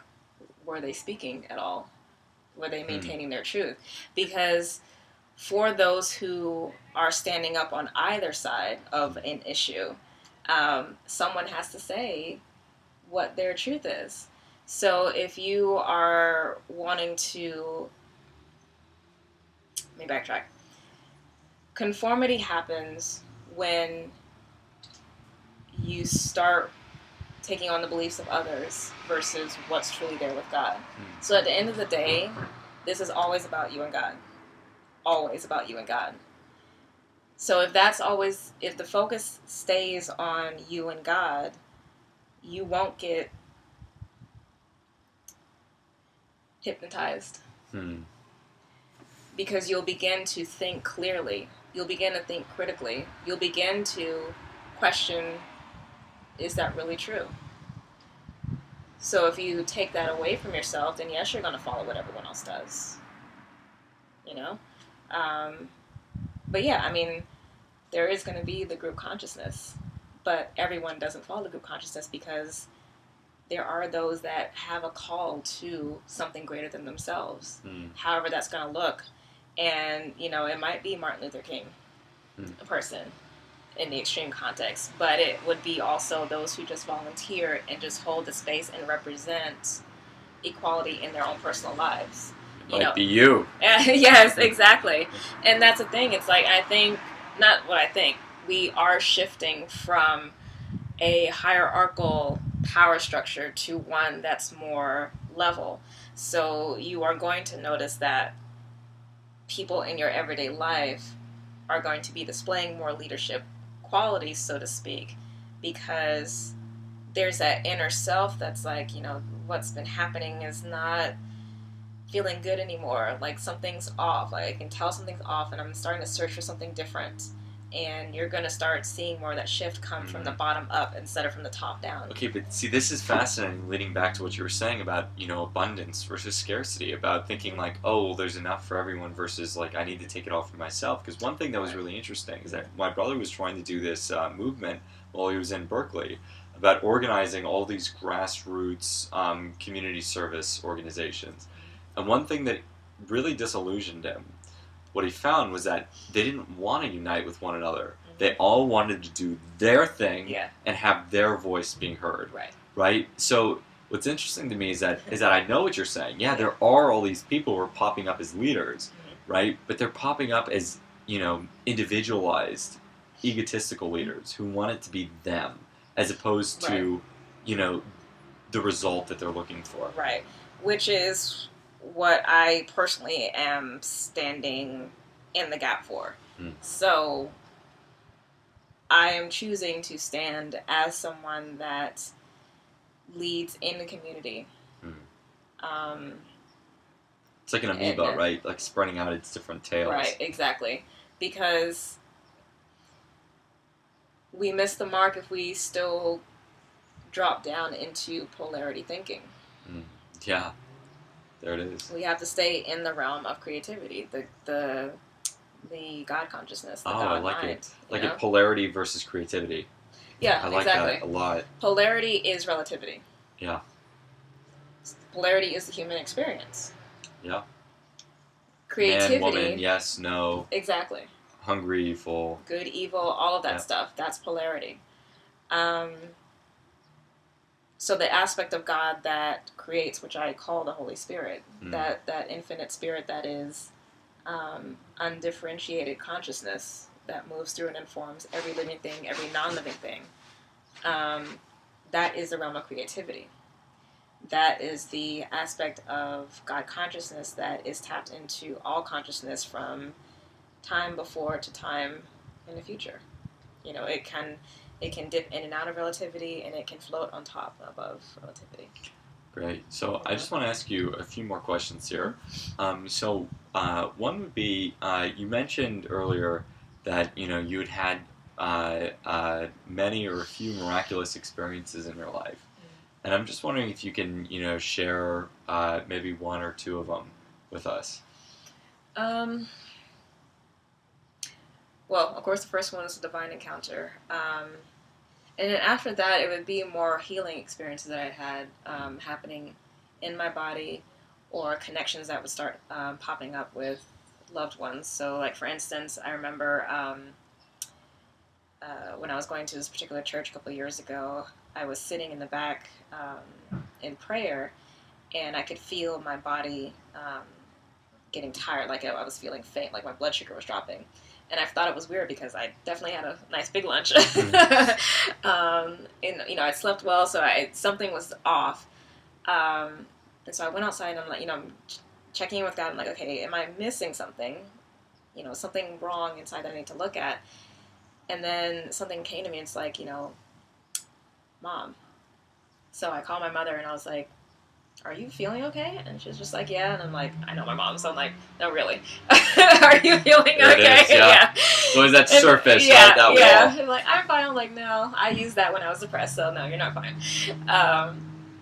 B: were they speaking at all? Were they maintaining their truth? Because for those who are standing up on either side of an issue, someone has to say what their truth is. So if you are wanting to... Let me backtrack. Conformity happens when you start taking on the beliefs of others versus what's truly there with God. So at the end of the day, this is always about you and God. Always about you and God. So if the focus stays on you and God, you won't get hypnotized because you'll begin to think clearly. You'll begin to think critically. You'll begin to question, is that really true? So if you take that away from yourself, then yes, you're going to follow what everyone else does. You know? But yeah, I mean, there is going to be the group consciousness, but everyone doesn't follow the group consciousness because there are those that have a call to something greater than themselves, however that's going to look. And, you know, it might be Martin Luther King, a person in the extreme context, but it would be also those who just volunteer and just hold the space and represent equality in their own personal lives.
A: Might be you.
B: Yes, exactly. And that's the thing. It's like, we are shifting from a hierarchical power structure to one that's more level. So you are going to notice that people in your everyday life are going to be displaying more leadership qualities, so to speak, because there's that inner self that's like, you know, what's been happening is not feeling good anymore. Like, something's off. Like, I can tell something's off, and I'm starting to search for something different. And you're going to start seeing more of that shift come from the bottom up instead of from the top down.
A: Okay, but see, this is fascinating, leading back to what you were saying about, you know, abundance versus scarcity, about thinking like, oh, well, there's enough for everyone versus like, I need to take it all for myself. Because one thing that was really interesting is that my brother was trying to do this movement while he was in Berkeley about organizing all these grassroots community service organizations. And one thing that really disillusioned him, what he found was that they didn't want to unite with one another. They all wanted to do their thing and have their voice being heard. Right? So what's interesting to me is that I know what you're saying. Yeah, there are all these people who are popping up as leaders, right? But they're popping up as, you know, individualized, egotistical leaders who want it to be them, as opposed to, you know, the result that they're looking for.
B: Right. Which is what I personally am standing in the gap for. So I am choosing to stand as someone that leads in the community.
A: It's like an amoeba, right? Like spreading out its different tails.
B: Right, exactly. Because we miss the mark if we still drop down into polarity thinking.
A: Yeah. There it is.
B: We have to stay in the realm of creativity, the God consciousness, the God
A: I like
B: mind.
A: it. Like a polarity versus creativity.
B: Yeah,
A: I like that a lot.
B: Polarity is relativity.
A: Yeah.
B: Polarity is the human experience.
A: Yeah.
B: Creativity.
A: Man, woman, yes, no.
B: Exactly.
A: Hungry, full.
B: Good, evil, all of that stuff. That's polarity. So the aspect of God that creates, which I call the Holy Spirit, that infinite spirit that is undifferentiated consciousness that moves through and informs every living thing, every non-living thing, that is the realm of creativity. That is the aspect of God consciousness that is tapped into all consciousness from time before to time in the future. You know, it can dip in and out of relativity, and it can float on top above relativity.
A: Great. So I just want to ask you a few more questions here. So one would be, you mentioned earlier that, you know, you had many or a few miraculous experiences in your life. And I'm just wondering if you can, you know, share maybe one or two of them with us.
B: Well, of course, the first one is a divine encounter. And then after that, it would be more healing experiences that I had happening in my body, or connections that would start popping up with loved ones. So, like, for instance, I remember when I was going to this particular church a couple of years ago, I was sitting in the back in prayer, and I could feel my body getting tired, like I was feeling faint, like my blood sugar was dropping. And I thought it was weird because I definitely had a nice big lunch. And, you know, I slept well, so something was off. And so I went outside, and I'm like, you know, I'm checking in with God. I'm like, okay, am I missing something? You know, something wrong inside that I need to look at. And then something came to me, and it's like, you know, Mom. So I called my mother, and I was like, are you feeling okay? And she's just like, yeah. And I'm like, I know my mom, so I'm like, no, really. Are you feeling
A: There
B: okay?
A: it is, yeah. So is that surface,
B: yeah,
A: right? That
B: yeah.
A: wall.
B: I'm like, I'm fine. I'm like, no, I used that when I was depressed, so no, you're not fine.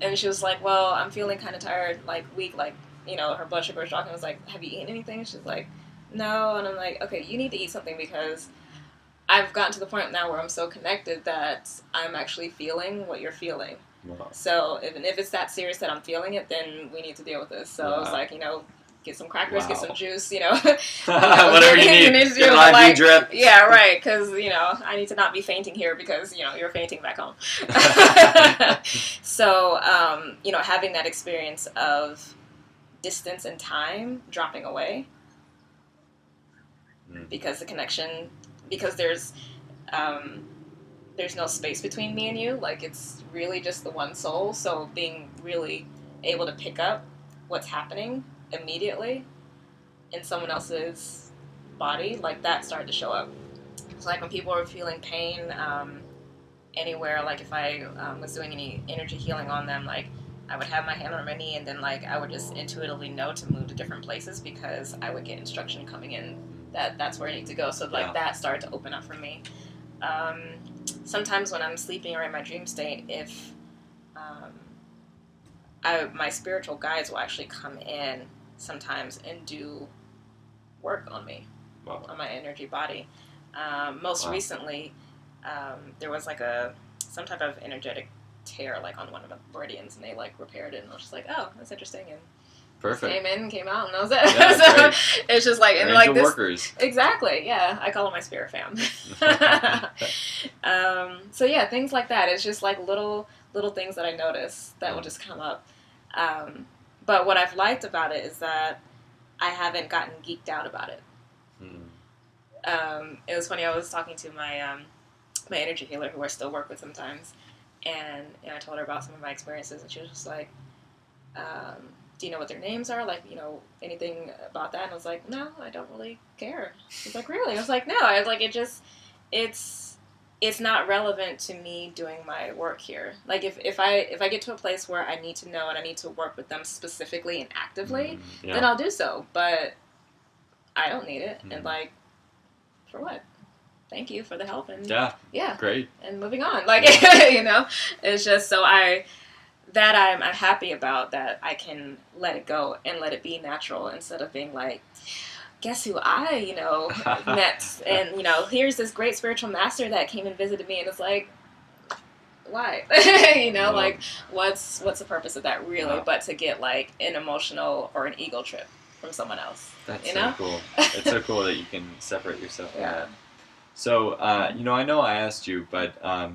B: And she was like, well, I'm feeling kind of tired, like weak, like, her blood sugar was dropping. I was like, have you eaten anything? She's like, no. And I'm like, okay, you need to eat something because I've gotten to the point now where I'm so connected that I'm actually feeling what you're feeling.
A: Wow.
B: So if it's that serious that I'm feeling it, then we need to deal with this. So I was like, get some crackers, get some juice,
A: whatever you need.
B: To do,
A: Get an IV drip.
B: Yeah, right. Because I need to not be fainting here because you're fainting back home. So having that experience of distance and time dropping away because the connection, because there's no space between me and you. Like, it's really just the one soul. So being really able to pick up what's happening immediately in someone else's body, like, that started to show up. So, like, when people were feeling pain anywhere, like, if I was doing any energy healing on them, like, I would have my hand on my knee, and then, like, I would just intuitively know to move to different places because I would get instruction coming in that that's where I need to go. So, like, that started to open up for me. Sometimes when I'm sleeping or in my dream state, if my spiritual guides will actually come in sometimes and do work on me, on my energy body. Most recently, there was like some type of energetic tear, like on one of the meridians, and they like repaired it, and I was just like, oh, that's interesting. And
A: perfect.
B: Came in, came out, and that was it.
A: Yeah,
B: so it's just like, and
A: like
B: this
A: workers.
B: Exactly. Yeah, I call them my spirit fam. So yeah, things like that. It's just like little things that I notice that will just come up. But what I've liked about it is that I haven't gotten geeked out about it. It was funny. I was talking to my my energy healer, who I still work with sometimes, and I told her about some of my experiences, and she was just like, do you know what their names are? Like, anything about that? And I was like, no, I don't really care. She's like, really? I was like, no. I was like, it's not relevant to me doing my work here. Like, if I get to a place where I need to know and I need to work with them specifically and actively, then I'll do so. But I don't need it. And like, for what? Thank you for the help. And yeah, great. And moving on. Like, it's just so I'm happy about that. I can let it go and let it be natural instead of being like, guess who I, met, and, here's this great spiritual master that came and visited me, and it's like, why? Like, what's the purpose of that, really, but to get, like, an emotional or an ego trip from someone else.
A: That's so cool. It's so cool that you can separate yourself from that. So, I know I asked you, but, I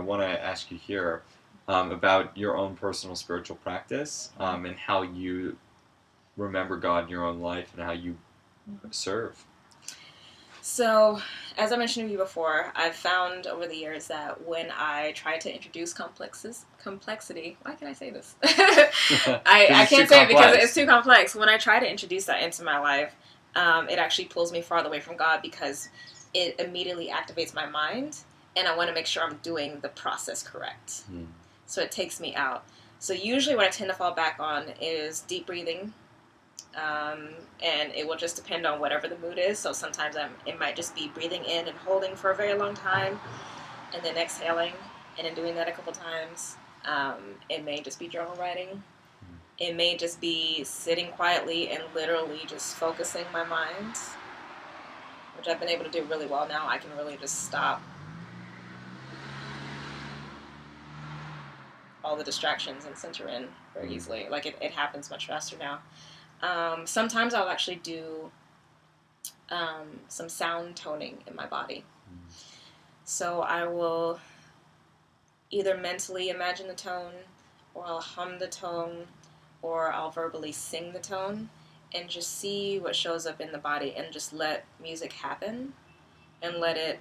A: want to ask you here about your own personal spiritual practice and how you remember God in your own life and how you serve.
B: So, as I mentioned to you before, I've found over the years that when I try to introduce complexity, why can I say this? I can't say it because it's too complex. When I try to introduce that into my life, it actually pulls me farther away from God because it immediately activates my mind, and I want to make sure I'm doing the process correct. So it takes me out. So usually what I tend to fall back on is deep breathing. And it will just depend on whatever the mood is. So sometimes it might just be breathing in and holding for a very long time, and then exhaling, and then doing that a couple times. It may just be journal writing. It may just be sitting quietly and literally just focusing my mind, which I've been able to do really well now. I can really just stop all the distractions and center in very easily. Like, it happens much faster now. Sometimes I'll actually do some sound toning in my body. So I will either mentally imagine the tone, or I'll hum the tone, or I'll verbally sing the tone, and just see what shows up in the body, and just let music happen, and let it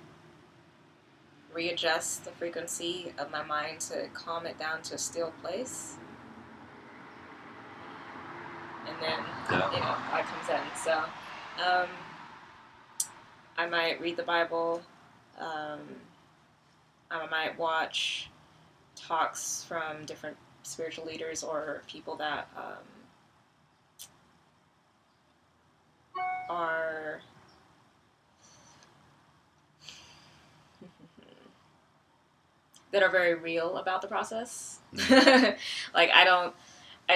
B: readjust the frequency of my mind to calm it down to a still place. And then, God comes in. So, I might read the Bible. I might watch talks from different spiritual leaders or people that are very real about the process. Like, I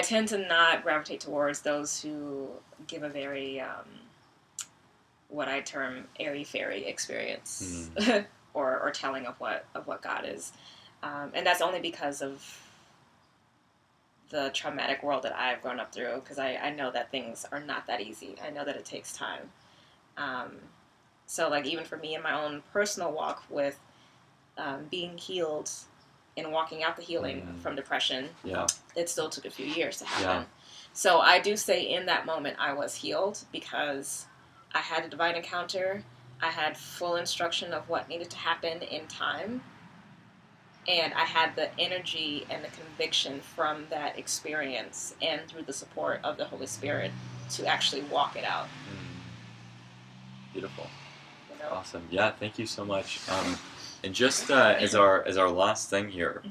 B: tend to not gravitate towards those who give a very, what I term airy-fairy experience, or telling of what God is. And that's only because of the traumatic world that I've grown up through, because I know that things are not that easy. I know that it takes time. So, like, even for me in my own personal walk with being healed and walking out the healing from depression, it still took a few years to happen. So I do say in that moment I was healed because I had a divine encounter. I had full instruction of what needed to happen in time. And I had the energy and the conviction from that experience and through the support of the Holy Spirit to actually walk it out.
A: Beautiful. You know? Awesome. Yeah, thank you so much. And just as our last thing here,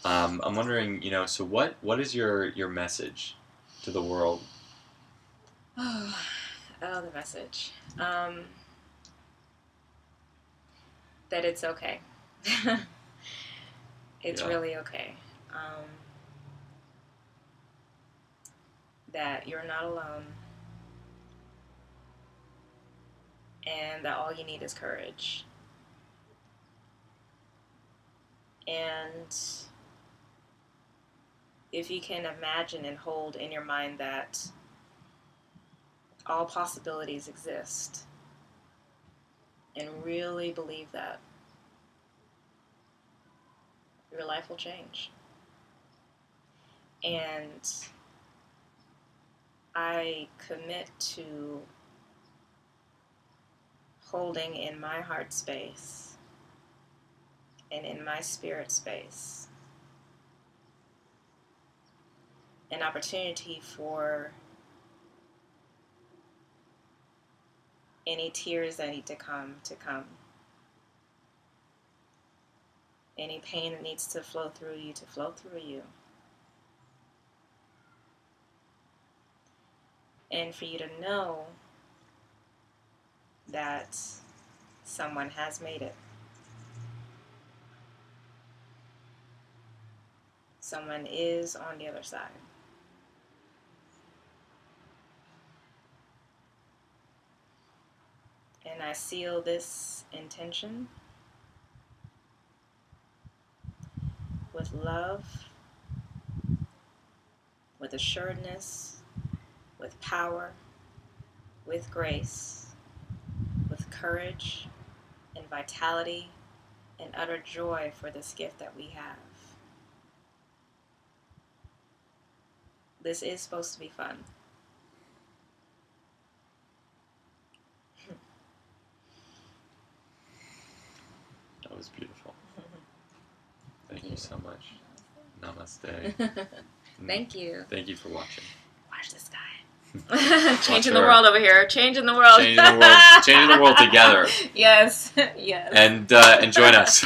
A: I'm wondering, you know, so what is your message to the world?
B: Oh, the message. That it's okay. It's really okay. That you're not alone. And that all you need is courage. And if you can imagine and hold in your mind that all possibilities exist, and really believe that, your life will change. And I commit to holding in my heart space and in my spirit space an opportunity for any tears that need to come. Any pain that needs to flow through you to flow through you. And for you to know that someone has made it. Someone is on the other side. And I seal this intention with love, with assuredness, with power, with grace, with courage and vitality and utter joy for this gift that we have. This is supposed to be fun.
A: That was beautiful. Thank you so much. Namaste.
B: Thank you.
A: Thank you for watching.
B: Watch this guy. Changing the world over here. Changing the world.
A: Changing the world together.
B: Yes. Yes.
A: And join us.